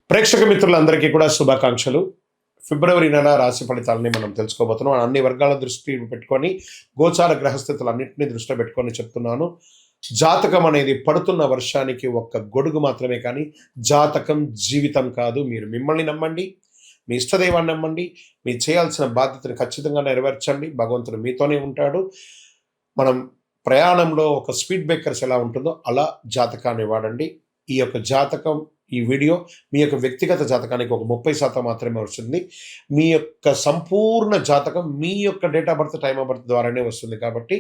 ప్రేక్షక మిత్రులందరికీ కూడా శుభాకాంక్షలు. ఫిబ్రవరి నెల రాశి ఫలితాలని మనం తెలుసుకోబోతున్నాం. అన్ని వర్గాల దృష్టి పెట్టుకొని గోచార గ్రహస్థితులన్నింటినీ దృష్టిలో పెట్టుకొని చెప్తున్నాను. జాతకం అనేది పడుతున్న వర్షానికి ఒక్క గొడుగు మాత్రమే, కానీ జాతకం జీవితం కాదు. మీరు మిమ్మల్ని నమ్మండి, మీ ఇష్టదైవాన్ని నమ్మండి, మీరు చేయాల్సిన బాధ్యతను ఖచ్చితంగా నెరవేర్చండి. భగవంతుడు మీతోనే ఉంటాడు. మనం ప్రయాణంలో ఒక స్పీడ్ బ్రేకర్స్ ఎలా ఉంటుందో అలా జాతకాన్ని వాడండి. ఈ యొక్క జాతకం, ఈ వీడియో మీ యొక్క వ్యక్తిగత జాతకానికి ఒక 30% మాత్రమే వస్తుంది. మీ యొక్క సంపూర్ణ జాతకం మీ యొక్క date of birth, time of birth ద్వారానే వస్తుంది. కాబట్టి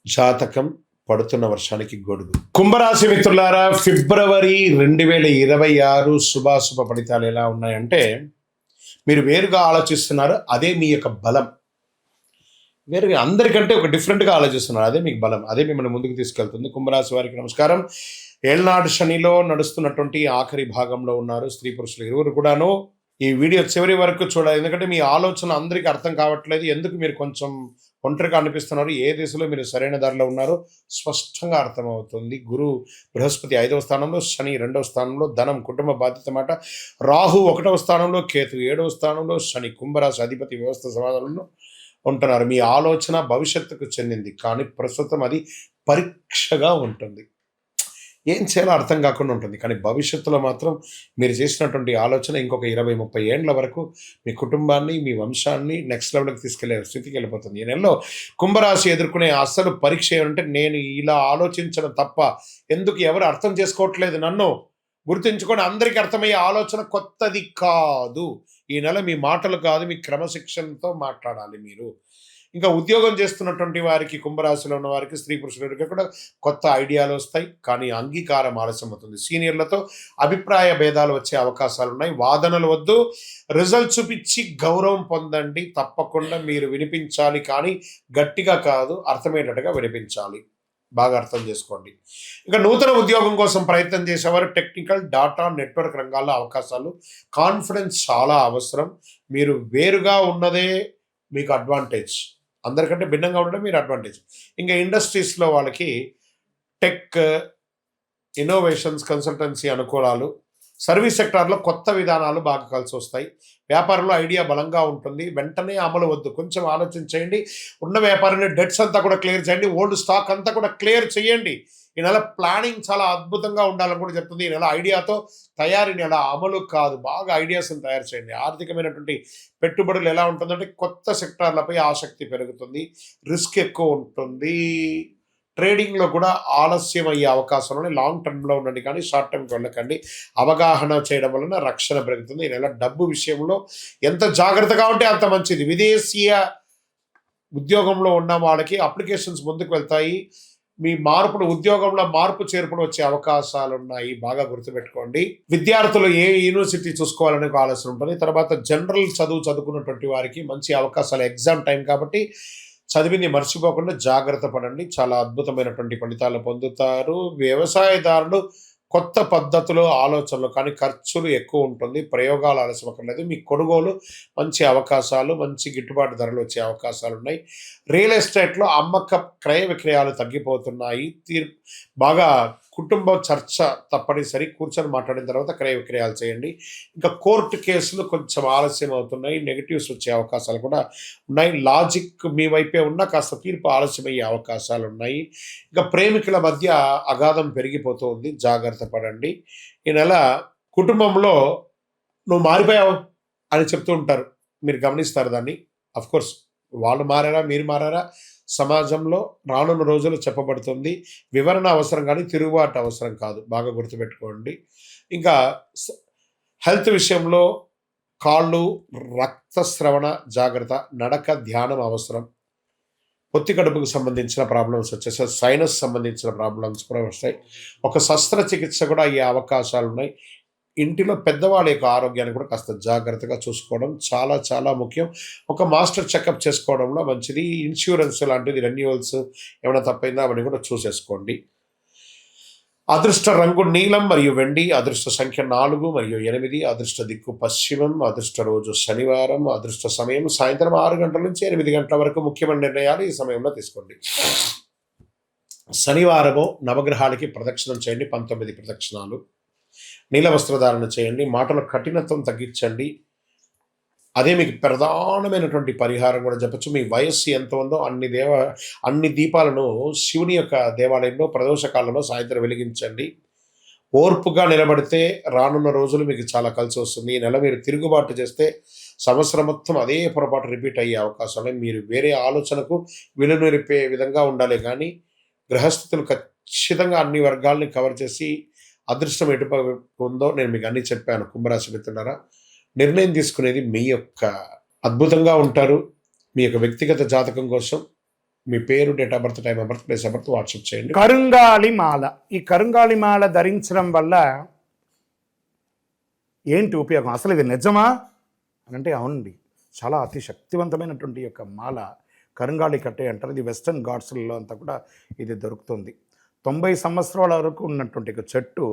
జాతకం పడుతున్న వర్షానికి గొడుగు. కుంభరాశి మిత్రులారా, ఫిబ్రవరి 2026 శుభాశుభ ఫలితాలు ఎలా ఉన్నాయంటే, మీరు వేరుగా ఆలోచిస్తున్నారు, అదే మీ యొక్క బలం. వేరుగా అందరికంటే ఒక డిఫరెంట్గా ఆలోచిస్తున్నారు, అదే మీకు బలం, అదే మిమ్మల్ని ముందుకు తీసుకెళ్తుంది. కుంభరాశి వారికి నమస్కారం. ఏళ్నాడు శనిలో నడుస్తున్నటువంటి ఆఖరి భాగంలో ఉన్నారు. స్త్రీ పురుషులు ఇరువురు కూడాను ఈ వీడియో చివరి వరకు చూడాలి. ఎందుకంటే మీ ఆలోచన అందరికీ అర్థం కావట్లేదు. ఎందుకు మీరు కొంచెం ఒంటరిగా అనిపిస్తున్నారు, ఏ దిశలో మీరు సరైన దారిలో ఉన్నారో స్పష్టంగా అర్థమవుతుంది. గురు బృహస్పతి 5వ స్థానంలో, శని 2వ స్థానంలో, ధనం కుటుంబ బాధ్యత మాట. రాహు 1వ స్థానంలో, కేతు 7వ స్థానంలో, శని కుంభరాశి అధిపతి వ్యవస్థ సమాధానంలో ఉంటున్నారు. మీ ఆలోచన భవిష్యత్తుకు చెందింది, కానీ ప్రస్తుతం అది పరీక్షగా ఉంటుంది. ఏం చేయాలో అర్థం కాకుండా ఉంటుంది. కానీ భవిష్యత్తులో మాత్రం మీరు చేసినటువంటి ఆలోచన ఇంకొక 20-30 ఏండ్ల వరకు మీ కుటుంబాన్ని, మీ వంశాన్ని నెక్స్ట్ లెవెల్కి తీసుకెళ్లే స్థితికి వెళ్ళిపోతుంది. ఈ నెలలో కుంభరాశి ఎదుర్కొనే అసలు పరీక్ష ఏమంటే, నేను ఇలా ఆలోచించడం తప్ప ఎందుకు ఎవరు అర్థం చేసుకోవట్లేదు నన్ను గుర్తుంచుకొని, అందరికీ అర్థమయ్యే ఆలోచన కొత్తది కాదు. ఈ నెల మీ మాటలు కాదు, మీ క్రమశిక్షణతో మాట్లాడాలి మీరు. ఇంకా ఉద్యోగం చేస్తున్నటువంటి వారికి, కుంభరాశిలో ఉన్న వారికి, స్త్రీ పురుషులకి కూడా కొత్త ఐడియాలు వస్తాయి, కానీ అంగీకారం ఆలస్యం అవుతుంది. సీనియర్లతో అభిప్రాయ భేదాలు వచ్చే అవకాశాలు ఉన్నాయి. వాదనలు వద్దు, రిజల్ట్ చూపించి గౌరవం పొందండి. తప్పకుండా మీరు వినిపించాలి, కానీ గట్టిగా కాదు, అర్థమయ్యేటట్టుగా వినిపించాలి. బాగా అర్థం చేసుకోండి. ఇంకా నూతన ఉద్యోగం కోసం ప్రయత్నం చేసేవారు టెక్నికల్, డాటా, నెట్వర్క్ రంగాల్లో అవకాశాలు. కాన్ఫిడెన్స్ చాలా అవసరం. మీరు వేరుగా ఉన్నదే మీకు అడ్వాంటేజ్, అందరికంటే భిన్నంగా ఉండడం మీరు అడ్వాంటేజ్. ఇంకా ఇండస్ట్రీస్లో వాళ్ళకి టెక్, ఇన్నోవేషన్స్, కన్సల్టెన్సీ అనుకూలాలు. సర్వీస్ సెక్టార్లో కొత్త విధానాలు బాగా కలిసి వస్తాయి. వ్యాపారంలో ఐడియా బలంగా ఉంటుంది. వెంటనే అమలు వద్దు, కొంచెం ఆలోచించేయండి. ఉన్న వ్యాపారాన్ని డెట్స్ అంతా కూడా క్లియర్ చేయండి. ఓల్డ్ స్టాక్ అంతా కూడా క్లియర్ చేయండి. ఈ నెల ప్లానింగ్ చాలా అద్భుతంగా ఉండాలని కూడా చెప్తుంది. ఈ నెల ఐడియాతో తయారీ నెల, అమలు కాదు. బాగా ఐడియాస్ని తయారు చేయండి. ఆర్థికమైనటువంటి పెట్టుబడులు ఎలా ఉంటుందంటే, కొత్త సెక్టార్లపై ఆసక్తి పెరుగుతుంది, రిస్క్ ఎక్కువ ఉంటుంది. ట్రేడింగ్లో కూడా ఆలస్యం అయ్యే అవకాశం ఉన్నాయి. లాంగ్ టర్మ్లో ఉండండి, కానీ షార్ట్ టర్మ్కి వెళ్ళకండి. అవగాహన చేయడం వలన రక్షణ పెరుగుతుంది. ఈ నెల డబ్బు విషయంలో ఎంత జాగ్రత్తగా ఉంటే అంత మంచిది. విదేశీయ ఉద్యోగంలో ఉన్న వాళ్ళకి అప్లికేషన్స్ ముందుకు వెళ్తాయి. మీ ఉద్యోగంలో మార్పు చేర్పులు వచ్చే అవకాశాలు ఉన్నాయి, బాగా గుర్తుపెట్టుకోండి. విద్యార్థులు ఏ యూనివర్సిటీ చూసుకోవాలనే ఆలోచన ఉంటుంది. తర్వాత జనరల్ చదువుకున్నటువంటి వారికి మంచి అవకాశాలు, ఎగ్జామ్ టైం కాబట్టి చదివింది మర్చిపోకుండా జాగ్రత్త పడండి. చాలా అద్భుతమైనటువంటి ఫలితాలు పొందుతారు. వ్యవసాయదారులు కొత్త పద్ధతులు, ఆలోచనలు, కానీ ఖర్చులు ఎక్కువ ఉంటుంది. ప్రయోగాలు ఆలస్యమక్కర్లేదు. మీ కొనుగోలు మంచి అవకాశాలు, మంచి గిట్టుబాటు ధరలు వచ్చే అవకాశాలు ఉన్నాయి. రియల్ ఎస్టేట్లో అమ్మక క్రయ విక్రయాలు తగ్గిపోతున్నాయి. బాగా కుటుంబ చర్చ తప్పనిసరి, కూర్చొని మాట్లాడిన తర్వాత క్రయ విక్రయాలు చేయండి. ఇంకా కోర్టు కేసులు కొంచెం ఆలస్యం అవుతున్నాయి. నెగిటివ్స్ వచ్చే అవకాశాలు కూడా ఉన్నాయి. లాజిక్ మీ వైపే ఉన్నా కాస్త తీర్పు ఆలస్యమయ్యే అవకాశాలు ఉన్నాయి. ఇంకా ప్రేమికుల మధ్య అగాధం పెరిగిపోతుంది, జాగ్రత్త పడండి. ఈ నెల కుటుంబంలో నువ్వు మారిపోయావు అని చెప్తూ ఉంటారు, మీరు గమనిస్తారు దాన్ని. అఫ్కోర్స్ వాళ్ళు మారారా, మీరు మారారా, సమాజంలో రానున్న రోజులు చెప్పబడుతుంది. వివరణ అవసరం, కానీ తిరుగుబాటు అవసరం కాదు, బాగా గుర్తుపెట్టుకోండి. ఇంకా హెల్త్ విషయంలో కాళ్ళు, రక్తస్రవణ జాగ్రత్త, నడక, ధ్యానం అవసరం. పొత్తి కడుపుకు సంబంధించిన ప్రాబ్లమ్స్ వచ్చేసి, సైనస్ సంబంధించిన ప్రాబ్లమ్స్ కూడా వస్తాయి. ఒక శస్త్రచికిత్స కూడా అయ్యే అవకాశాలు ఉన్నాయి. ఇంటిలో పెద్దవాళ్ళ యొక్క ఆరోగ్యాన్ని కూడా కాస్త జాగ్రత్తగా చూసుకోవడం చాలా చాలా ముఖ్యం. ఒక మాస్టర్ చెకప్ చేసుకోవడంలో మంచిది. ఇన్సూరెన్స్ లాంటిది, రెన్యువల్స్ ఏమైనా తప్పైందా అవన్నీ కూడా చూసేసుకోండి. అదృష్ట రంగు నీలం మరియు వెండి. అదృష్ట సంఖ్య 4 మరియు 8. అదృష్ట దిక్కు పశ్చిమం. అదృష్ట రోజు శనివారం. అదృష్ట సమయం సాయంత్రం 6 గంటల నుంచి 8 గంటల వరకు. ముఖ్యమైన నిర్ణయాలు ఈ సమయంలో తీసుకోండి. శనివారము నవగ్రహాలకి ప్రదక్షిణం చేయండి, 19 ప్రదక్షిణాలు. నీల వస్త్రధారణ చేయండి, మాటల కఠినత్వం తగ్గించండి. అదే మీకు ప్రధానమైనటువంటి పరిహారం కూడా చెప్పొచ్చు. మీ వయస్సు ఎంత ఉందో అన్ని దీపాలను శివుని యొక్క దేవాలయంలో ప్రదోష కాలంలో సాయంత్రం వెలిగించండి. ఓర్పుగా నిలబడితే రానున్న రోజులు మీకు చాలా కలిసి వస్తుంది. ఈ నెల మీరు తిరుగుబాటు చేస్తే సంవత్సరం మొత్తం అదే పొరపాటు రిపీట్ అయ్యే అవకాశం ఉన్నాయి. మీరు వేరే ఆలోచనకు విలువరిపే విధంగా ఉండాలి కానీ గ్రహస్థితులు ఖచ్చితంగా అన్ని వర్గాల్ని కవర్ చేసి అదృష్టం ఎటుపైపు ఉందో నేను మీకు అన్ని చెప్పాను. కుంభరాశి మిత్రులారా, నిర్ణయం తీసుకునేది మీ యొక్క అద్భుతంగా ఉంటారు. మీ యొక్క వ్యక్తిగత జాతకం కోసం మీ పేరు, date of birth, time of birth, place of birth WhatsApp చేయండి. కరుంగాలి మాల. ఈ కరుంగాలి మాల ధరించడం వల్ల ఏంటి ఉపయోగం? అసలు ఇది నిజమా అని అంటే అవునండి, చాలా అతి శక్తివంతమైనటువంటి యొక్క మాల కరుంగాలి కట్టే అంటారు. ఇది వెస్టర్న్ ఘాట్స్లలో అంతా కూడా ఇది దొరుకుతుంది. 90 సంవత్సరాల వరకు ఉన్నటువంటి ఒక చెట్టు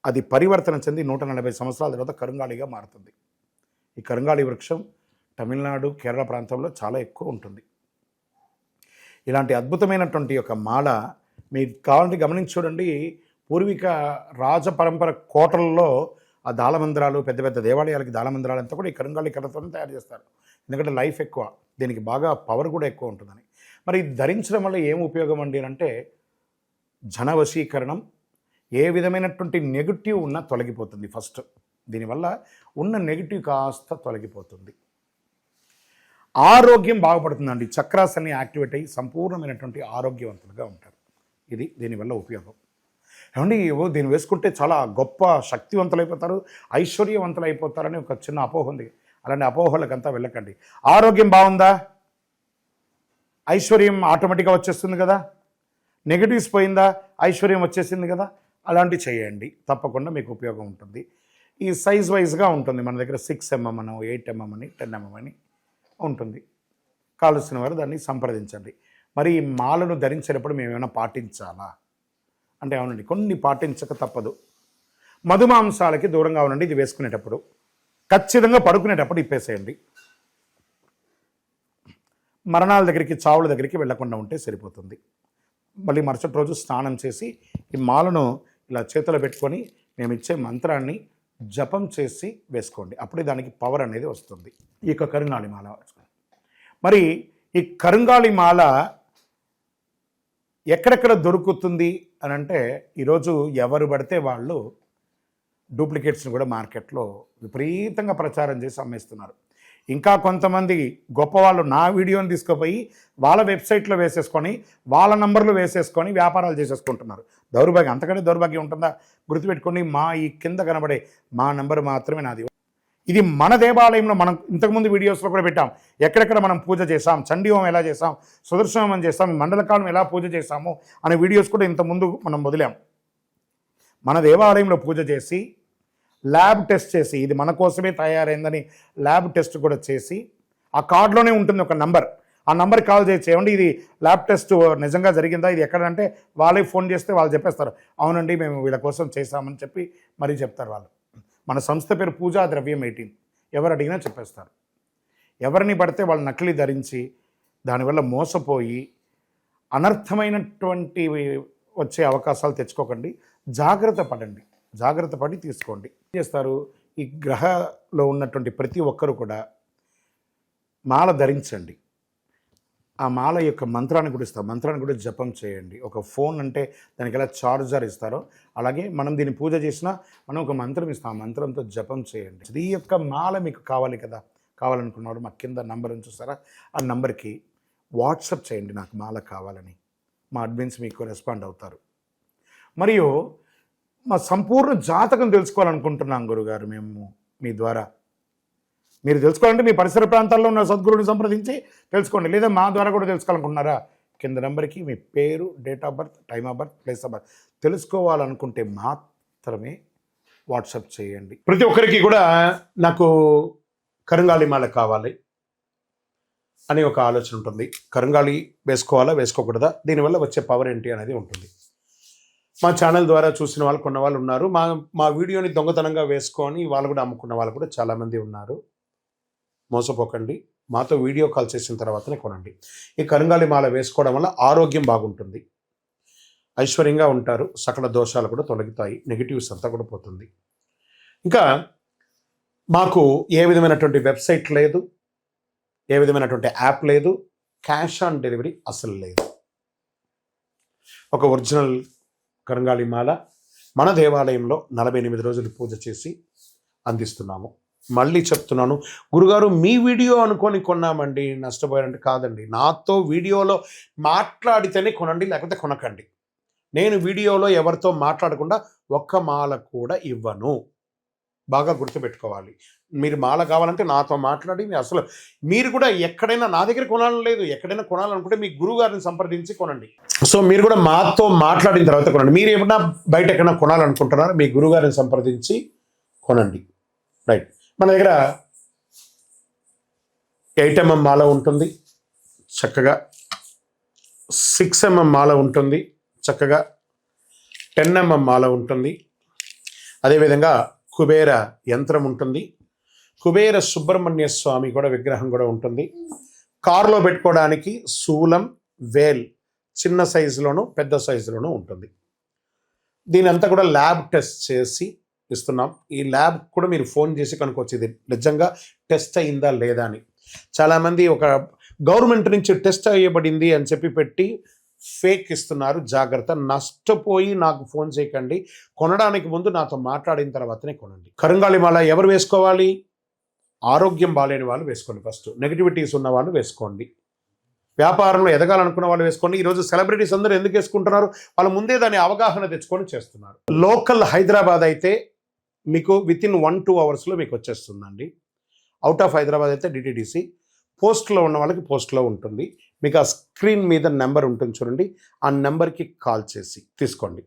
అది పరివర్తన చెంది 140 సంవత్సరాల తర్వాత కరుంగాలిగా మారుతుంది. ఈ కరుంగాలి వృక్షం తమిళనాడు, కేరళ ప్రాంతంలో చాలా ఎక్కువ ఉంటుంది. ఇలాంటి అద్భుతమైనటువంటి యొక్క మాల మీకు కావాలంటే గమనించి చూడండి. పూర్వీక రాజ పరంపర కోటలలో ఆ దాళమందిరాలు, పెద్ద పెద్ద దేవాలయాలకి దాళమందిరాలు అంతా కూడా ఈ కరుంగాలి కర్రతోనే తయారు చేస్తారు. ఎందుకంటే లైఫ్ ఎక్కువ, దీనికి బాగా పవర్ కూడా ఎక్కువ ఉంటుందని. మరి ఇది ధరించడం వల్ల ఏం ఉపయోగం అండి అంటే జన వశీకరణం, ఏ విధమైనటువంటి నెగిటివ్ ఉన్నా తొలగిపోతుంది. ఫస్ట్ దీనివల్ల ఉన్న నెగిటివ్ కాస్త తొలగిపోతుంది. ఆరోగ్యం బాగుపడుతుందండి. చక్రాస్ అన్ని యాక్టివేట్ అయ్యి సంపూర్ణమైనటువంటి ఆరోగ్యవంతులుగా ఉంటారు. ఇది దీనివల్ల ఉపయోగం. ఏమండి దీన్ని వేసుకుంటే చాలా గొప్ప శక్తివంతులైపోతారు, ఐశ్వర్యవంతులు అయిపోతారని ఒక చిన్న అపోహ ఉంది. అలాంటి అపోహలకంతా వెళ్ళకండి. ఆరోగ్యం బాగుందా, ఐశ్వర్యం ఆటోమేటిక్గా వచ్చేస్తుంది కదా. నెగిటివ్స్ పోయిందా, ఐశ్వర్యం వచ్చేసింది కదా. అలాంటివి చేయండి, తప్పకుండా మీకు ఉపయోగం ఉంటుంది. ఈ సైజ్ వైజ్గా ఉంటుంది. మన దగ్గర 6 mm అని, 8 mm అని, 10 mm అని ఉంటుంది. కావలసిన వారు దాన్ని సంప్రదించండి. మరి ఈ మాలను ధరించేటప్పుడు మేము ఏమైనా పాటించాలా అంటే అవునండి, కొన్ని పాటించక తప్పదు. మధుమాంసాలకి దూరంగా ఉండండి. ఇది వేసుకునేటప్పుడు ఖచ్చితంగా పడుకునేటప్పుడు ఇప్పేసేయండి. మరణాల దగ్గరికి, చావుల దగ్గరికి వెళ్లకుండా ఉంటే సరిపోతుంది. మళ్ళీ మరుసటి రోజు స్నానం చేసి ఈ మాలను ఇలా చేతిలో పెట్టుకొని మేము ఇచ్చే మంత్రాన్ని జపం చేసి వేసుకోండి. అప్పుడే దానికి పవర్ అనేది వస్తుంది. ఈ యొక్క కరుంగాలి మాల. మరి ఈ కరుంగాలి మాల ఎక్కడెక్కడ దొరుకుతుంది అని అంటే ఈరోజు ఎవరు పడితే వాళ్ళు డూప్లికేట్స్ని కూడా మార్కెట్లో విపరీతంగా ప్రచారం చేసి అమ్మేస్తున్నారు. ఇంకా కొంతమంది గొప్పవాళ్ళు నా వీడియోని తీసుకుపోయి వాళ్ళ వెబ్సైట్లో వేసేసుకొని వాళ్ళ నంబర్లు వేసేసుకొని వ్యాపారాలు చేసేసుకుంటున్నారు. దౌర్భాగ్యం, అంతకంటే దౌర్భాగ్యం ఉంటుందా? గుర్తుపెట్టుకొని మా ఈ కింద కనబడే మా నంబర్ మాత్రమే నాది. ఇది మన దేవాలయంలో మనం ఇంతకుముందు వీడియోస్లో కూడా పెట్టాం. ఎక్కడెక్కడ మనం పూజ చేసాం, చండీ హోమం ఎలా చేసాం, సుదర్శన హోమం చేసాం, మండలకాలం ఎలా పూజ చేసాము అనే వీడియోస్ కూడా ఇంతకుముందు మనం వదిలాం. మన దేవాలయంలో పూజ చేసి ల్యాబ్ టెస్ట్ చేసి ఇది మన కోసమే తయారైందని ల్యాబ్ టెస్ట్ కూడా చేసి ఆ కార్డులోనే ఉంటుంది ఒక నంబర్. ఆ నంబర్కి కాల్ చేసి ఏమండి ఇది ల్యాబ్ టెస్ట్ నిజంగా జరిగిందా, ఇది ఎక్కడంటే వాళ్ళే ఫోన్ చేస్తే వాళ్ళు చెప్పేస్తారు అవునండి మేము వీళ్ళ కోసం చేశామని చెప్పి మరీ చెప్తారు వాళ్ళు. మన సంస్థ పేరు పూజా ద్రవ్యం 18. ఎవరు అడిగినా చెప్పేస్తారు. ఎవరిని పడితే వాళ్ళు నకిలీ ధరించి దానివల్ల మోసపోయి అనర్థమైనటువంటి వచ్చే అవకాశాలు తెచ్చుకోకండి. జాగ్రత్త పడండి, జాగ్రత్త పడి తీసుకోండి. ఏం చేస్తారు, ఈ గ్రహలో ఉన్నటువంటి ప్రతి ఒక్కరు కూడా మాల ధరించండి. ఆ మాల యొక్క మంత్రాన్ని కూడా ఇస్తాం, మంత్రాన్ని కూడా జపం చేయండి. ఒక ఫోన్ అంటే దానికి ఎలా చార్జర్ ఇస్తారో అలాగే మనం దీన్ని పూజ చేసినా మనం ఒక మంత్రం ఇస్తాం, ఆ మంత్రంతో జపం చేయండి. ఈ యొక్క మాల మీకు కావాలి కదా, కావాలనుకున్నవాడు మా కింద నంబర్ చూస్తారా, ఆ నంబర్కి వాట్సాప్ చేయండి నాకు మాల కావాలని. మా అడ్మిన్స్ మీకు రెస్పాండ్ అవుతారు. మరియు మా సంపూర్ణ జాతకం తెలుసుకోవాలనుకుంటున్నాం గురుగారు మేము మీ ద్వారా. మీరు తెలుసుకోవాలంటే మీ పరిసర ప్రాంతాల్లో ఉన్న సద్గురుని సంప్రదించి తెలుసుకోండి. లేదా మా ద్వారా కూడా తెలుసుకోవాలనుకుంటున్నారా, కింద నెంబర్కి మీ పేరు, date of birth, time of birth, place of birth తెలుసుకోవాలనుకుంటే మాత్రమే వాట్సాప్ చేయండి. ప్రతి ఒక్కరికి కూడా నాకు కరుంగాలి మాల కావాలి అనే ఒక ఆలోచన ఉంటుంది. కరుంగాలి వేసుకోవాలా వేసుకోకూడదా, దీనివల్ల వచ్చే పవర్ ఏంటి అనేది ఉంటుంది. మా ఛానల్ ద్వారా చూసిన వాళ్ళు కొన్న వాళ్ళు ఉన్నారు. మా వీడియోని దొంగతనంగా వేసుకొని వాళ్ళు కూడా అమ్ముకున్న వాళ్ళు కూడా చాలామంది ఉన్నారు. మోసపోకండి, మాతో వీడియో కాల్ చేసిన తర్వాతనే కొనండి. ఈ కరుంగాలి మాల వేసుకోవడం వల్ల ఆరోగ్యం బాగుంటుంది. ఐశ్వర్యంగా ఉంటారు, సకల దోషాలు కూడా తొలగుతాయి, నెగిటివ్స్ అంతా కూడా పోతుంది. ఇంకా మాకు ఏ విధమైనటువంటి వెబ్సైట్ లేదు, ఏ విధమైనటువంటి యాప్ లేదు, క్యాష్ ఆన్ డెలివరీ అసలు లేదు. ఒక ఒరిజినల్ కరంగాళి మాల మన దేవాలయంలో 48 రోజులు పూజ చేసి అందిస్తున్నాము. మళ్ళీ చెప్తున్నాను, గురుగారు మీ వీడియో అనుకొని కొన్నామండి నష్టపోయారంటే కాదండి, నాతో వీడియోలో మాట్లాడితేనే కొనండి, లేకపోతే కొనకండి. నేను వీడియోలో ఎవరితో మాట్లాడకుండా ఒక్క మాల కూడా ఇవ్వను. బాగా గుర్తుపెట్టుకోవాలి. మీరు మాల కావాలంటే నాతో మాట్లాడి అసలు మీరు కూడా ఎక్కడైనా నా దగ్గర కొనాలని లేదు, ఎక్కడైనా కొనాలనుకుంటే మీ గురువు గారిని సంప్రదించి కొనండి. సో మీరు కూడా మాతో మాట్లాడిన తర్వాత కొనండి. మీరు ఏమన్నా బయట ఎక్కడైనా కొనాలనుకుంటున్నారో మీ గురువు గారిని సంప్రదించి కొనండి. రైట్. మన దగ్గర 8mm మాల ఉంటుంది చక్కగా, 6mm మాల ఉంటుంది చక్కగా, 10mm మాల ఉంటుంది, అదేవిధంగా కుబేర యంత్రం ఉంటుంది, కుబేర సుబ్రహ్మణ్య స్వామి కూడా విగ్రహం కూడా ఉంటుంది. కారులో పెట్టుకోవడానికి శూలం, వేల్ చిన్న సైజులోను పెద్ద సైజులోనూ ఉంటుంది. దీని అంతా కూడా ల్యాబ్ టెస్ట్ చేసి ఇస్తున్నాం. ఈ ల్యాబ్ కూడా మీరు ఫోన్ చేసి కనుక్కోవచ్చు ఇది నిజంగా టెస్ట్ అయిందా లేదా అని. చాలామంది ఒక గవర్నమెంట్ నుంచి టెస్ట్ అయ్యబడింది అని చెప్పి పెట్టి ఫేక్ ఇస్తున్నారు. జాగ్రత్త, నష్టపోయి నాకు ఫోన్ చేయకండి. కొనడానికి ముందు నాతో మాట్లాడిన తర్వాతనే కొనండి. కరంగాళి మాల ఎవరు వేసుకోవాలి? ఆరోగ్యం బాలేని వాళ్ళు వేసుకోండి. ఫస్ట్ నెగిటివిటీస్ ఉన్న వాళ్ళు వేసుకోండి. వ్యాపారంలో ఎదగాలనుకున్న వాళ్ళు వేసుకోండి. ఈరోజు సెలబ్రిటీస్ అందరూ ఎందుకు వేసుకుంటున్నారు? వాళ్ళు ముందే దాని అవగాహన తెచ్చుకొని చేస్తున్నారు. లోకల్ హైదరాబాద్ అయితే మీకు వితిన్ 1-2 అవర్స్లో మీకు వచ్చేస్తుందండి. అవుట్ ఆఫ్ హైదరాబాద్ అయితే డిటిడిసి, పోస్ట్లో ఉన్న వాళ్ళకి పోస్ట్లో ఉంటుంది. మీకు ఆ స్క్రీన్ మీద నెంబర్ ఉంటుంది చూడండి, ఆ నెంబర్కి కాల్ చేసి తీసుకోండి.